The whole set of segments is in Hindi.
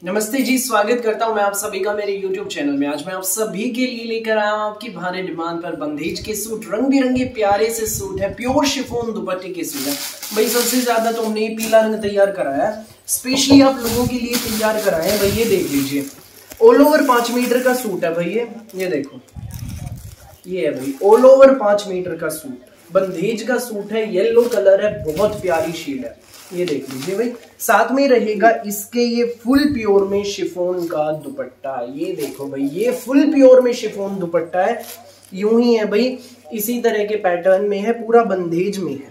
नमस्ते जी, स्वागत करता हूं मैं आप सभी का मेरे YouTube चैनल में। आज मैं आप सभी के लिए लेकर आया हूं आपकी भारी डिमांड पर बंदेज के सूट। रंग बिरंगे प्यारे से सूट है, प्योर शिफॉन दुपट्टे के सूट है भाई। सबसे ज्यादा तो हमने पीला रंग तैयार कराया है, स्पेशली आप लोगों के लिए तैयार कराए हैं भाई। ये देख लीजिए, ऑल ओवर 5 मीटर का सूट है भाई। ये देखो, ये है भाई ऑल ओवर 5 मीटर का सूट, बंदेज का सूट है, येलो कलर है, बहुत प्यारी शेड है। ये देख लीजिए भाई, साथ में रहेगा इसके ये फुल प्योर में शिफॉन का दुपट्टा। ये देखो भाई, ये फुल प्योर में शिफॉन दुपट्टा है, यूं ही है भाई, इसी तरह के पैटर्न में है, पूरा बंदेज में है।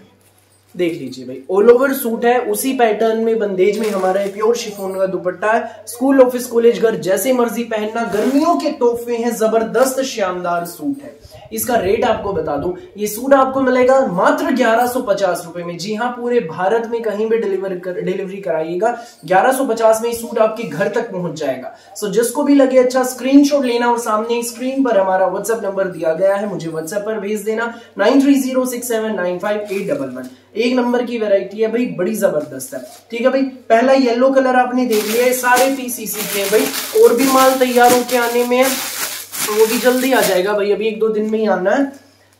देख लीजिए भाई, ऑल ओवर सूट है, उसी पैटर्न में बंदेज में हमारा प्योर शिफॉन का दुपट्टा है। स्कूल, ऑफिस, कॉलेज, घर जैसे मर्जी पहनना, गर्मियों के तोहफे हैं, जबरदस्त शानदार सूट है। इसका रेट आपको बता दूं, ये सूट आपको मिलेगा मात्र 1150 रुपए में। जी हाँ, पूरे भारत में कहीं भी डिलीवरी कराइएगा, 1150 में सूट आपके घर तक पहुंच जाएगा। सो जिसको भी लगे अच्छा, स्क्रीनशॉट लेना और सामने स्क्रीन पर हमारा व्हाट्सएप नंबर दिया गया है, मुझे व्हाट्सएप पर भेज देना 9306795811। एक नंबर की वैरायटी है भाई, बड़ी जबरदस्त है। ठीक है भाई, पहला येलो कलर आपने देख लिया है, सारे पीस इसी के भाई, और भी माल तैयार होके आने में है, वो भी जल्दी आ जाएगा भाई, अभी 1-2 दिन में ही आना है।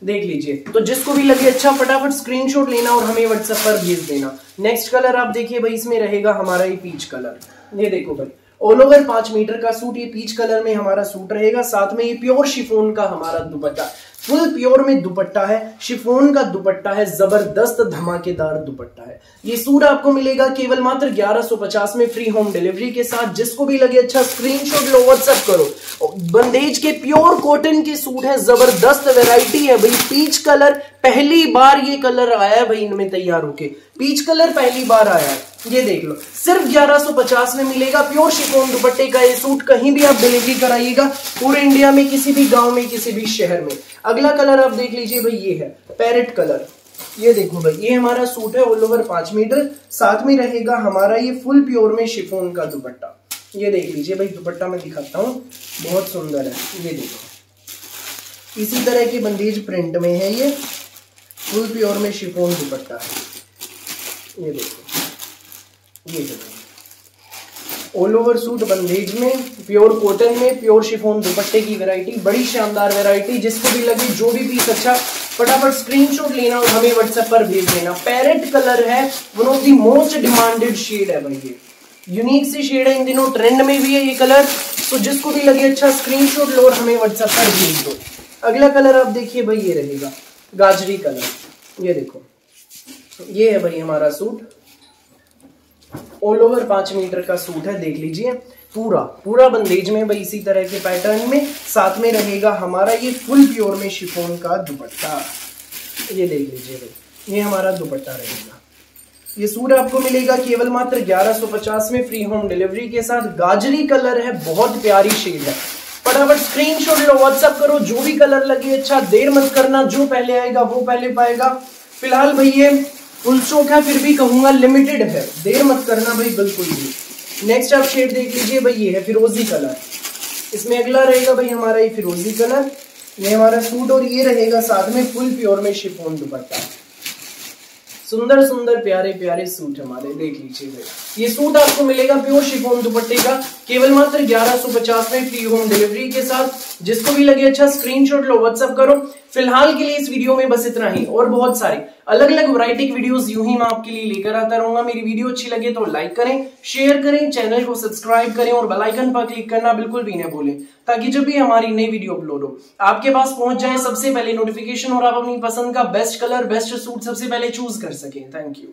देख लीजिए, तो जिसको भी लगे अच्छा, फटाफट स्क्रीनशॉट लेना और हमें व्हाट्सएप पर भेज देना। नेक्स्ट कलर आप देखिए भाई, इसमें रहेगा हमारा ये पीच कलर। ये देखो भाई, ऑल ओवर 5 मीटर का सूट, ये पीच कलर में हमारा सूट रहेगा। साथ में ये प्योर शिफॉन का हमारा दुपट्टा, फुल प्योर में दुपट्टा है, शिफॉन का दुपट्टा है, जबरदस्त धमाकेदार दुपट्टा है। ये सूट आपको मिलेगा केवल मात्र 1150 में, फ्री होम डिलीवरी के साथ। जिसको भी लगे अच्छा, स्क्रीनशॉट लो, व्हाट्सएप करो। बंदेज के प्योर कॉटन के सूट है, जबरदस्त वैरायटी है भाई। पीच कलर पहली बार ये कलर आया है भाई इनमें तैयार होके, पीच कलर पहली बार आया है। ये देख लो, सिर्फ 1150 में मिलेगा प्योर शिफॉन दुपट्टे का ये सूट। कहीं भी आप डिलीवरी कराइएगा, पूरे इंडिया में, किसी भी गांव में, किसी भी शहर में। अगला कलर आप देख लीजिए भाई, ये है पैरेट कलर। ये देखो भाई, ये हमारा सूट है ऑल ओवर 5 मीटर, साथ में रहेगा हमारा ये फुल प्योर में शिफॉन का दुपट्टा। ये देख लीजिए भाई, दुपट्टा मैं दिखाता हूँ, बहुत सुंदर है। ये देखो, इसी तरह की बंदेज प्रिंट में है, ये फुल प्योर में शिफॉन दुपट्टा है। ये देखो, ये ऑल ओवर सूट बंदेज में, प्योर कॉटन में, प्योर शिफॉन दुपट्टे की वैरायटी, बड़ी शानदार वैरायटी। जिसको भी लगे, जो भी पीस अच्छा, फटाफट स्क्रीनशॉट लेना और हमें व्हाट्सएप पर भेज देना। पैरेट कलर है, one of the most demanded shade है भाई, ये यूनिक सी शेड है, इन दिनों ट्रेंड में भी है ये कलर। तो जिसको भी लगे अच्छा, स्क्रीनशॉट लो और हमें व्हाट्सएप पर भेज दो। अगला कलर आप देखिए भाई, ये रहेगा गाजरी कलर। ये देखो, ये है भाई हमारा सूट, ऑल ओवर 5 मीटर का सूट है। देख लीजिए, पूरा बंदेज में भाई, इसी तरह के पैटर्न में। साथ में रहेगा हमारा ये फुल प्योर में शिफॉन का दुपट्टा। ये देख लीजिए भाई, ये हमारा दुपट्टा रहेगा। ये सूट आपको मिलेगा केवल मात्र 1150 में, फ्री होम डिलीवरी के साथ। गाजरी कलर है, बहुत प्यारी शेड है। फटाफट स्क्रीनशॉट लो, व्हाट्सएप करो, जो भी कलर लगे अच्छा, देर मत करना, जो पहले आएगा वो पहले पाएगा। फिलहाल भाई ये फुल स्टॉक है, फिर भी कहूंगा लिमिटेड है, देर मत करना भाई बिल्कुल भी। नेक्स्ट आप शेड देख लीजिए भाई, ये है फिरोजी कलर। इसमें अगला रहेगा भाई हमारा ये फिरोजी कलर, ये हमारा सूट, और ये रहेगा साथ में फुल प्योर में शिफॉन दुपट्टा। सुंदर सुंदर प्यारे प्यारे सूट हमारे, देख लीजिए भाई। ये सूट आपको मिलेगा प्योर शिफॉन दुपट्टे का केवल मात्र 1150 में, फ्री होम डिलीवरी के साथ। जिसको भी लगे अच्छा, स्क्रीनशॉट लो, व्हाट्सएप करो। फिलहाल के लिए इस वीडियो में बस इतना ही, और बहुत सारी अलग अलग वैरायटी की वीडियोस यूं ही मैं आपके लिए लेकर आता रहूंगा। मेरी वीडियो अच्छी लगे तो लाइक करें, शेयर करें, चैनल को सब्सक्राइब करें और बेल आइकन पर क्लिक करना बिल्कुल भी न भूलें, ताकि जब भी हमारी नई वीडियो अपलोड हो आपके पास पहुंच जाए सबसे पहले नोटिफिकेशन, और आप अपनी पसंद का बेस्ट कलर, बेस्ट सूट सबसे पहले चूज कर सकें। Thank you.